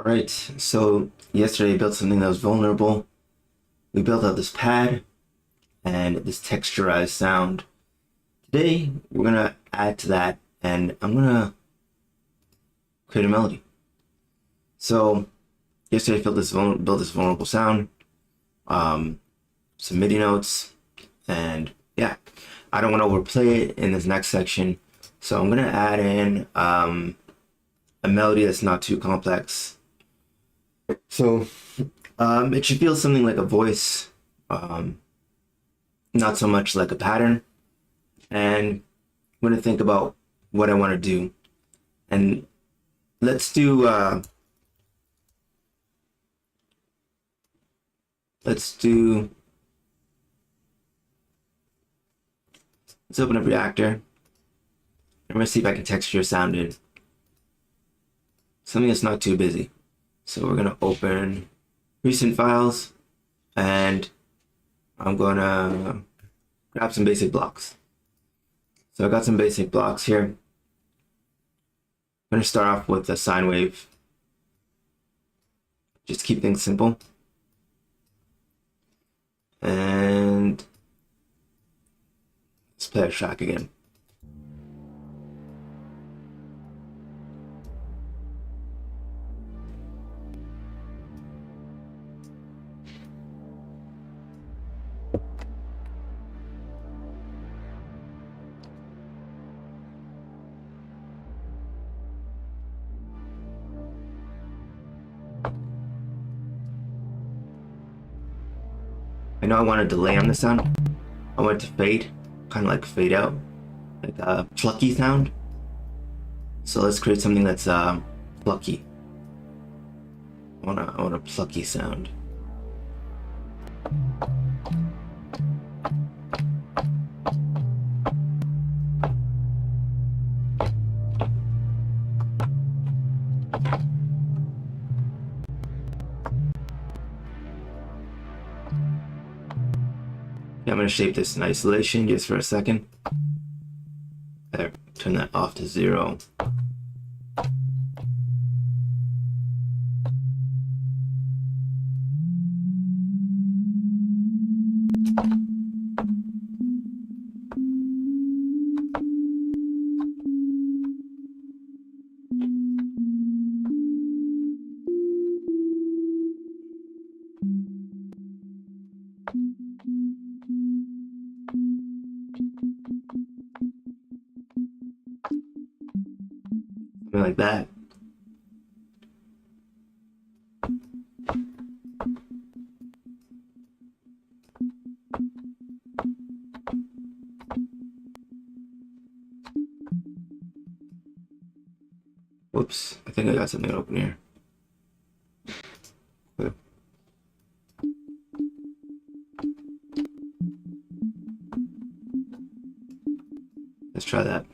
Alright, so yesterday I built something that was vulnerable. We built out this pad and this texturized sound. Today we're gonna add to that and I'm gonna create a melody. So yesterday I built this vulnerable sound, some MIDI notes, and yeah, I don't want to overplay it in this next section. So I'm gonna add in a melody that's not too complex. So it should feel something like a voice, not so much like a pattern. And I'm going to think about what I want to do. And let's do, let's open up Reactor. I'm going to see if I can texture sound in. Something that's not too busy. So we're going to open recent files and I'm going to grab some basic blocks. So I got some basic blocks here. I'm going to start off with a sine wave. Just keep things simple. And let's play a track again. I know I want a delay on the sound. I want it to fade, kind of like fade out, like a plucky sound. So let's create something that's plucky. I want a plucky sound. I'm going to shape this in isolation just for a second. There, turn that off to 0. Something like that. Whoops, I think I got something open here. Okay. Let's try that.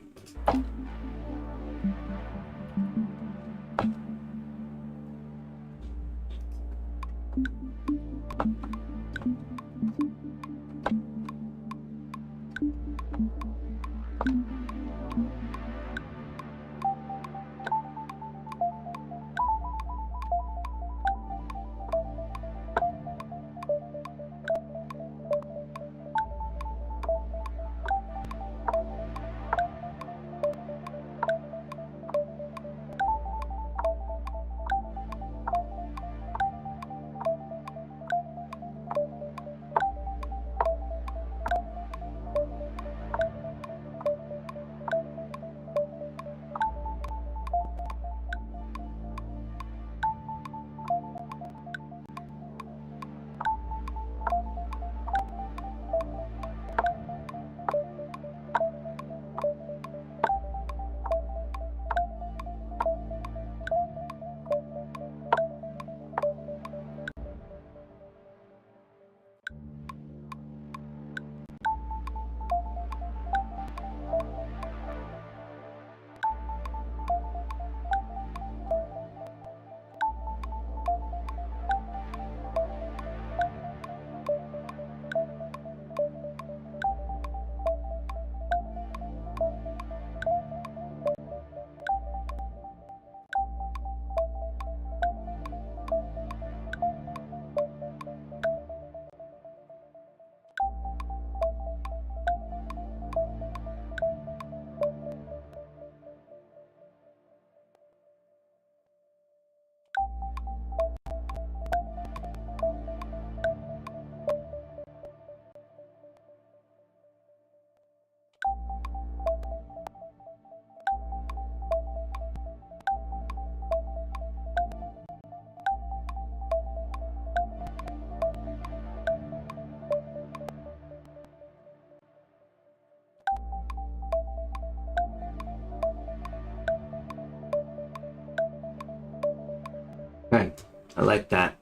I like that.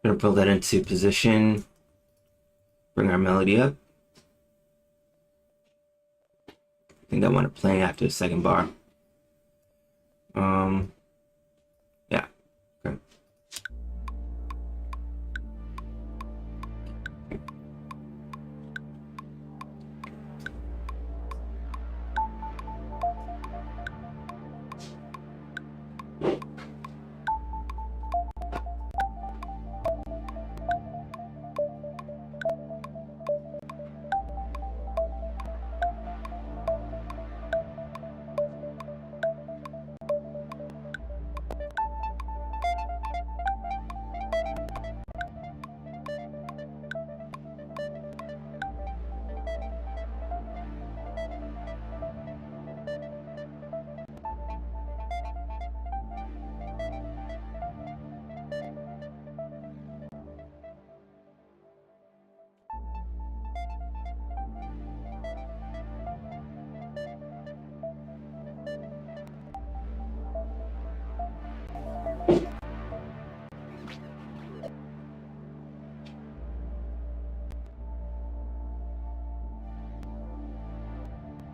I'm gonna pull that into position. Bring our melody up. I think I want it playing after the second bar. Yeah. Okay.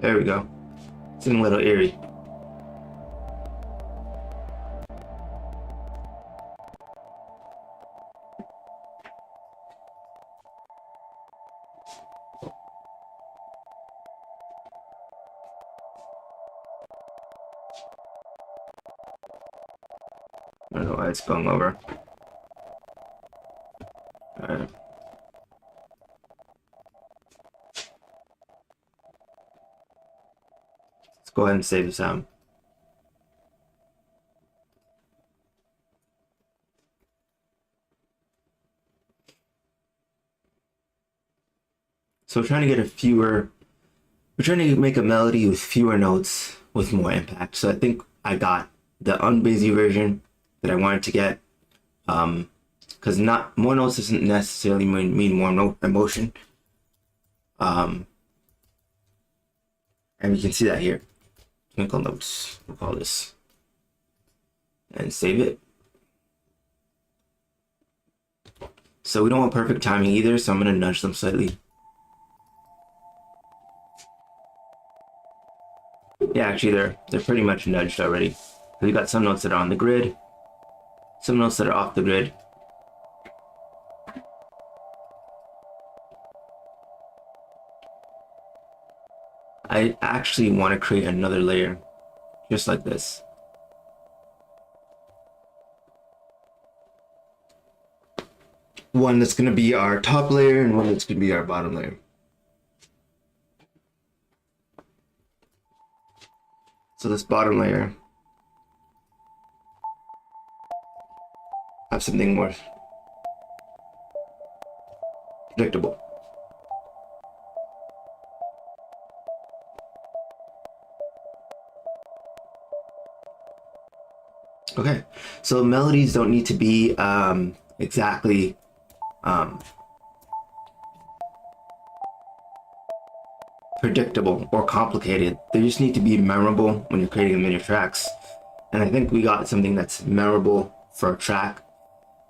There we go. It's a little eerie. I don't know why it's going over. Alright. Let's go ahead and save the sound. So we're trying to make a melody with fewer notes with more impact. So I think I got the unbasy version that I wanted to get. Because not more notes doesn't necessarily mean more emotion. And you can see that here. Twinkle notes, we'll call this. And save it. So we don't want perfect timing either, so I'm gonna nudge them slightly. Yeah, actually they're pretty much nudged already. We got some notes that are on the grid, some notes that are off the grid. I actually want to create another layer, just like this. One that's going to be our top layer and one that's going to be our bottom layer. So this bottom layer, have something more predictable. Okay, so melodies don't need to be exactly predictable or complicated. They just need to be memorable when you're creating them in your tracks. And I think we got something that's memorable for a track.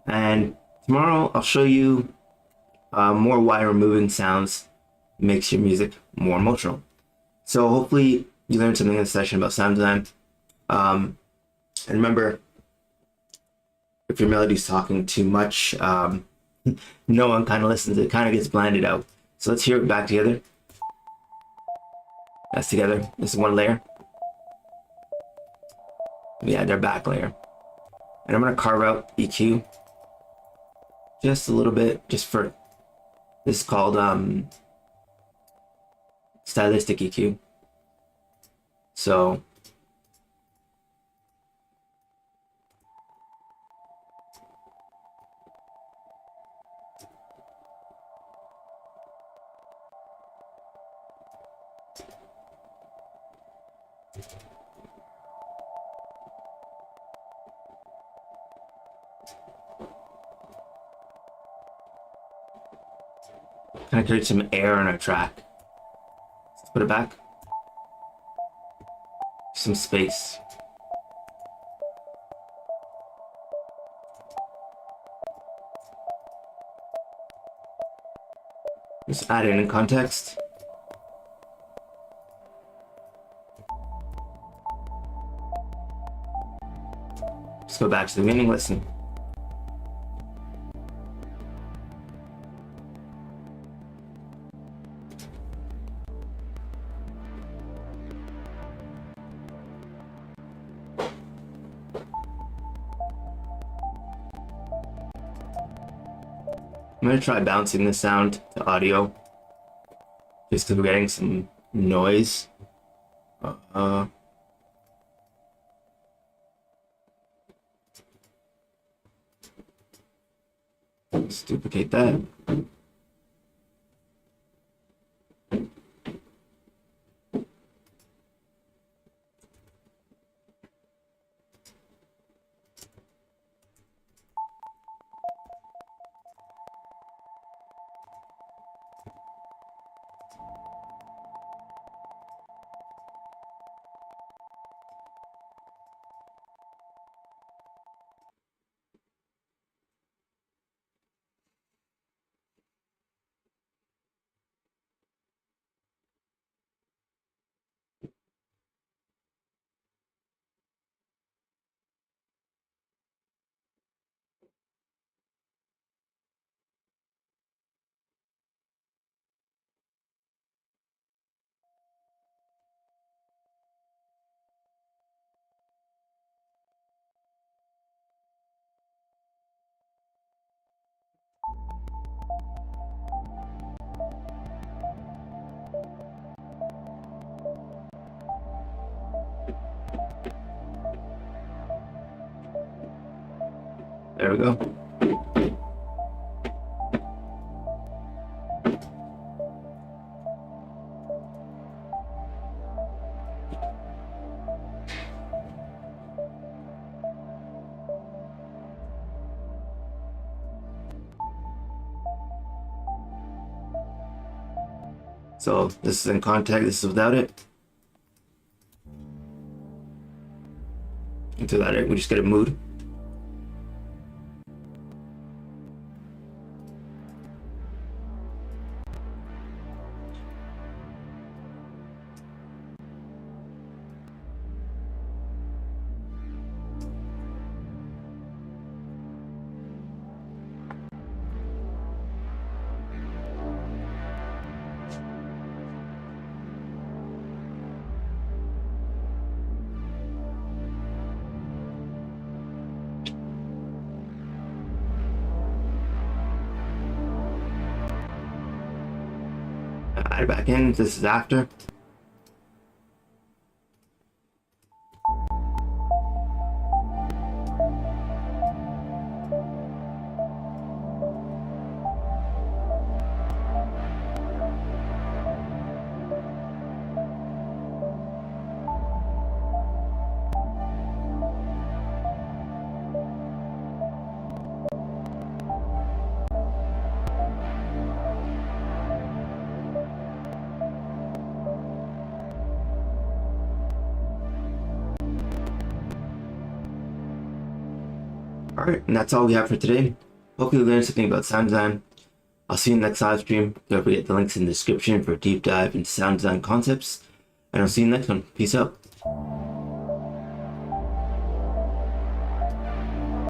And tomorrow I'll show you more why removing sounds makes your music more emotional. So hopefully you learned something in this session about sound design. And remember, if your melody's talking too much, no one kind of listens. It kind of gets blended out. So let's hear it back together. That's together. This is one layer. We add our back layer. And I'm going to carve out EQ just a little bit, just for this is called stylistic EQ. So kind of create some air in our track. Let's put it back. Some space. Just add it in context. Let's go back to the beginning, listen. I'm gonna try bouncing the sound to audio, just because we're getting some noise. Let's duplicate that. There we go. So this is in context, this is without it. Into that, we just get a mood. Add it back in. This is after. Alright, and that's all we have for today. Hopefully you learned something about sound design. I'll see you in the next live stream. Don't forget the links in the description for a deep dive into sound design concepts. And I'll see you in the next one. Peace out.